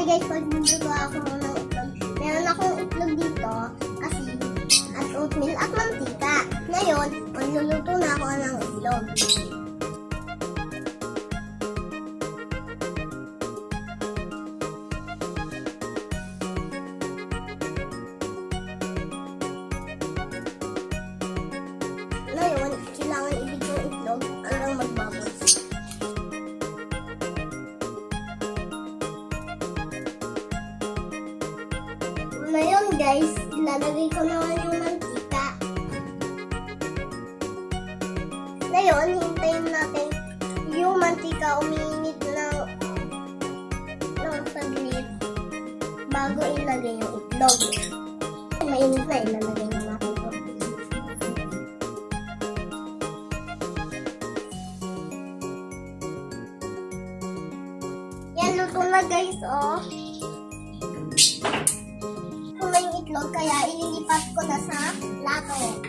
Bali guys, magluluto ako ng itlog. Meron akong itlog dito, asin, at oatmeal at mantika. Ngayon, magluluto na ako ng itlog. Ngayon, kailangan ibig yung itlog hanggang magbubbles. Ngayon guys, ilalagay ko naman yung mantika. Ngayon, hintayin natin yung mantika uminit ng saglit bago ilagay yung itlog. Mainit na, ilalagay na natin ito. Yan, luto na guys, oh. Kung may itlog, kaya ililipat ko na sa plato.